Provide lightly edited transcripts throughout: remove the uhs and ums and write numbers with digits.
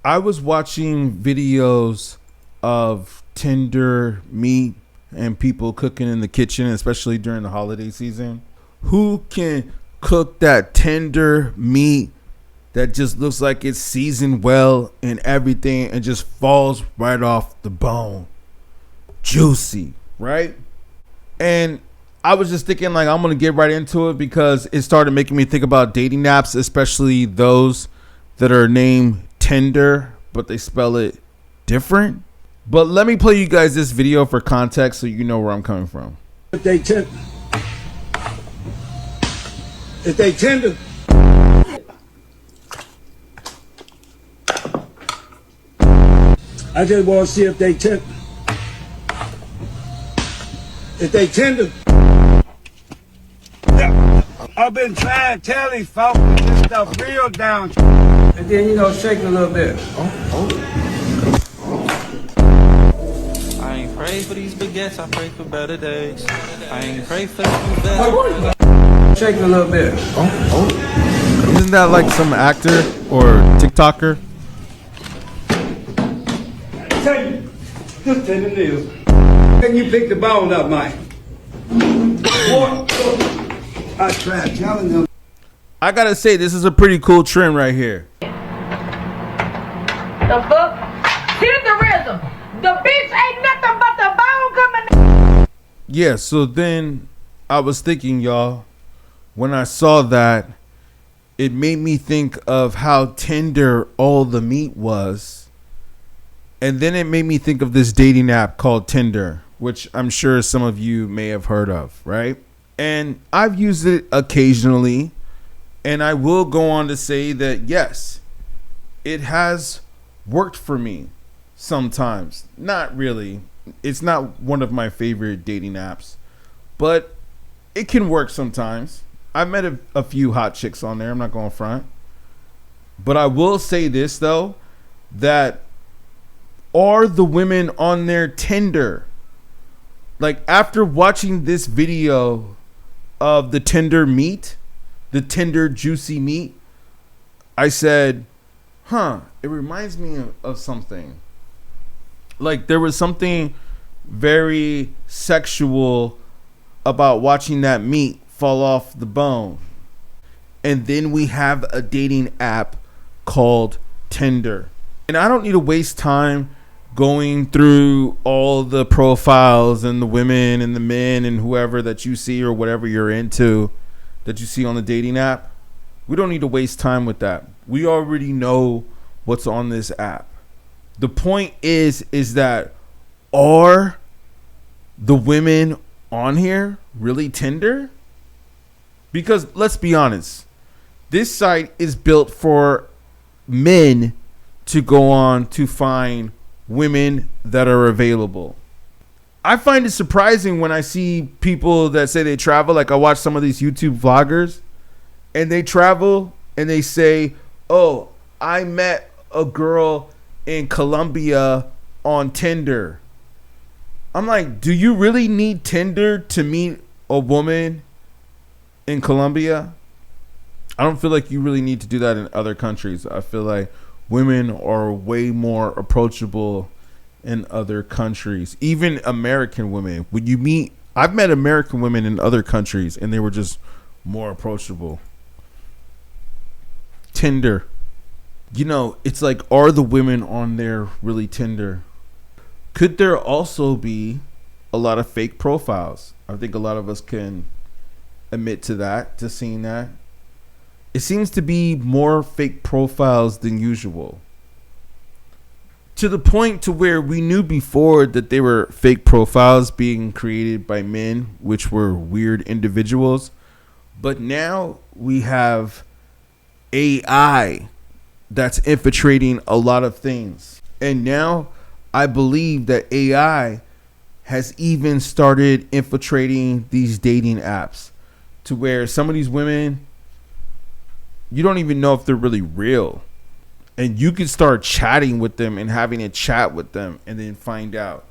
I was watching videos of tender meat and people cooking in the kitchen, especially during the holiday season. Who can cook that tender meat that just looks like it's seasoned well and everything and just falls right off the bone? Juicy, right? And I was just thinking, like, I'm going to get right into it because it started making me think about dating apps, especially those that are named Tinder, but they spell it different. But let me play you guys this video for context so you know where I'm coming from. If they tend to I just want to see if they tend to. I've been trying to tell these folks that this stuff real down. And then, shake it a little bit. I ain't pray for these baguettes, I pray for better days. I ain't pray for these better. Shake it a little bit. Isn't that like some actor or TikToker? I tell you, this thing it is. Can you pick the bone up, Mike? I tried telling them. I gotta say, this is a pretty cool trend right here. The fuck? Tenderism. The bitch ain't nothing but the bone coming. Yeah, so then I was thinking, y'all, when I saw that, it made me think of how tender all the meat was. And then it made me think of this dating app called Tinder, which I'm sure some of you may have heard of, right? And I've used it occasionally. And I will go on to say that, yes, it has worked for me sometimes. Not really. It's not one of my favorite dating apps, but it can work sometimes. I've met a few hot chicks on there. I'm not going front. But I will say this, though, that are the women on there tender? Like, after watching this video of the tender meat, the tender juicy meat, I said, it reminds me of something. Like, there was something very sexual about watching that meat fall off the bone. And then we have a dating app called Tinder. And I don't need to waste time going through all the profiles and the women and the men and whoever that you see or whatever you're into that you see on the dating app. We don't need to waste time with that. We already know what's on this app. The point is that are the women on here really tender? Because let's be honest, this site is built for men to go on to find women that are available. I find it surprising when I see people that say they travel. Like, I watch some of these YouTube vloggers and they travel and they say, oh, I met a girl in Colombia on Tinder. I'm like, do you really need Tinder to meet a woman in Colombia? I don't feel like you really need to do that in other countries. I feel like women are way more approachable in other countries, even American women. When you meet, I've met American women in other countries and they were just more approachable. Tinder, it's like, are the women on there really tender? Could there also be a lot of fake profiles? I think a lot of us can admit to that, to seeing that. It seems to be more fake profiles than usual. To the point to where we knew before that they were fake profiles being created by men, which were weird individuals. But now we have AI that's infiltrating a lot of things. And now I believe that AI has even started infiltrating these dating apps to where some of these women, you don't even know if they're really real. And you can start chatting with them and having a chat with them and then find out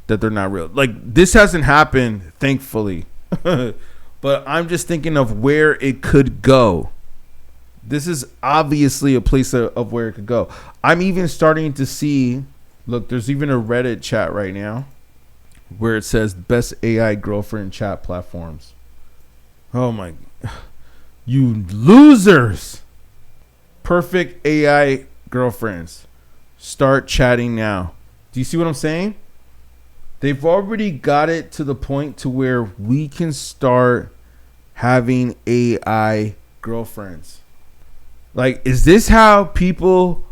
that they're not real. Like, this hasn't happened, thankfully. But I'm just thinking of where it could go. This is obviously a place of where it could go. I'm even starting to see, look, there's even a Reddit chat right now where it says best AI girlfriend chat platforms. Oh my, you losers. Perfect AI girlfriends. Start chatting now. Do you see what I'm saying? They've already got it to the point to where we can start having AI girlfriends. Like, is this how people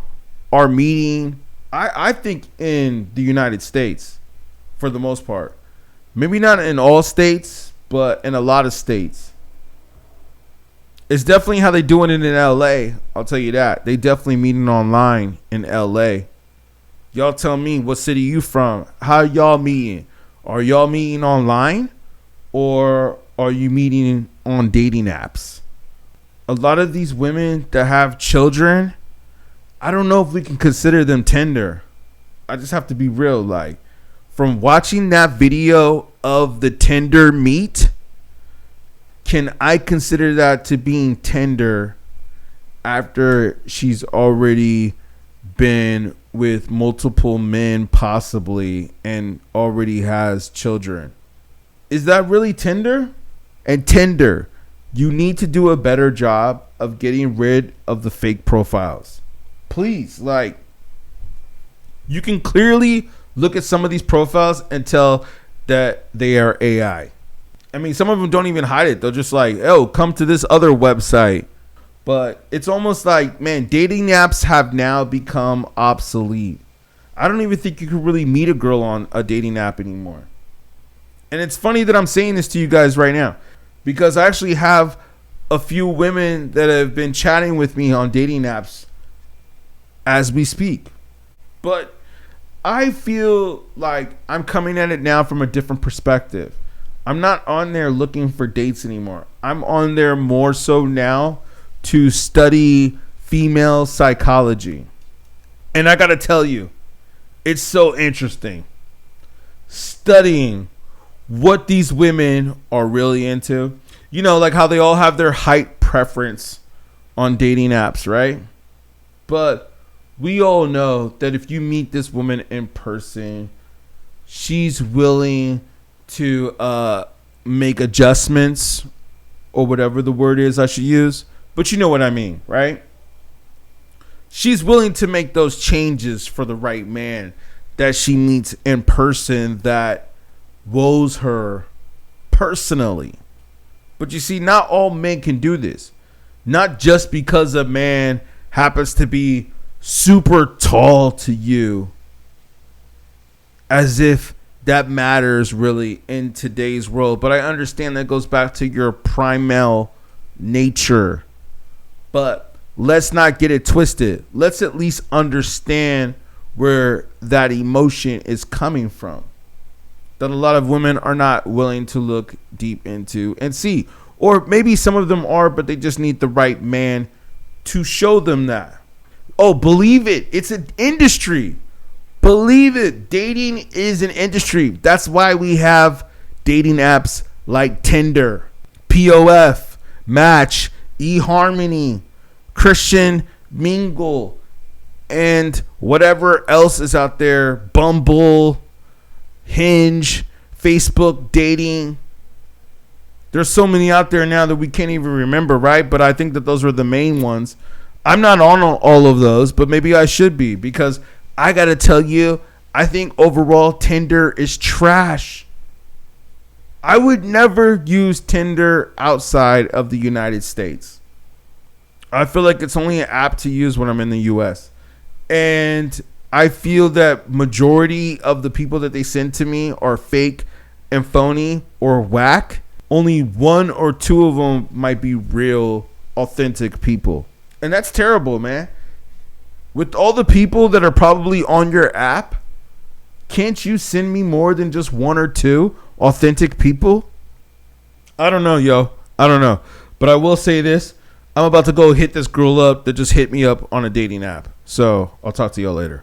are meeting? I think in the United States, for the most part. Maybe not in all states, but in a lot of states. It's definitely how they doing it in LA. I'll tell you that. They definitely meeting online in LA. Y'all tell me, what city you from? How y'all meeting? Are y'all meeting online? Or are you meeting on dating apps? A lot of these women that have children, I don't know if we can consider them tender. I just have to be real. Like, from watching that video of the Tinder meet, can I consider that to being tender after she's already been with multiple men possibly and already has children? Is that really tender? And Tinder, you need to do a better job of getting rid of the fake profiles. Please, like, you can clearly look at some of these profiles and tell that they are AI. I mean, some of them don't even hide it. They're just like, oh, come to this other website. But it's almost like, man, dating apps have now become obsolete. I don't even think you could really meet a girl on a dating app anymore. And it's funny that I'm saying this to you guys right now, because I actually have a few women that have been chatting with me on dating apps as we speak. But I feel like I'm coming at it now from a different perspective. I'm not on there looking for dates anymore. I'm on there more so now to study female psychology. And I gotta tell you, it's so interesting studying what these women are really into. You know, like how they all have their height preference on dating apps, right? But we all know that if you meet this woman in person, she's willing to make adjustments, or whatever the word is I should use. But you know what I mean, right? She's willing to make those changes for the right man that she meets in person that woes her personally. But you see, not all men can do this. Not just because a man happens to be super tall to you, as if that matters really in today's world. But I understand that goes back to your primal nature. But let's not get it twisted. Let's at least understand where that emotion is coming from, that a lot of women are not willing to look deep into and see. Or maybe some of them are, but they just need the right man to show them that. Oh, believe it. It's an industry. Believe it. Dating is an industry. That's why we have dating apps like Tinder, POF, Match, eHarmony, Christian Mingle, and whatever else is out there. Bumble, Hinge, Facebook dating. There's so many out there now that we can't even remember, right? But I think that those are the main ones. I'm not on all of those, but maybe I should be, because I got to tell you, I think overall Tinder is trash. I would never use Tinder outside of the United States. I feel like it's only an app to use when I'm in the US. And I feel that majority of the people that they send to me are fake and phony or whack. Only one or two of them might be real, authentic people. And that's terrible, man. With all the people that are probably on your app, can't you send me more than just one or two authentic people? I don't know, yo. I don't know. But I will say this. I'm about to go hit this girl up that just hit me up on a dating app. So I'll talk to y'all later.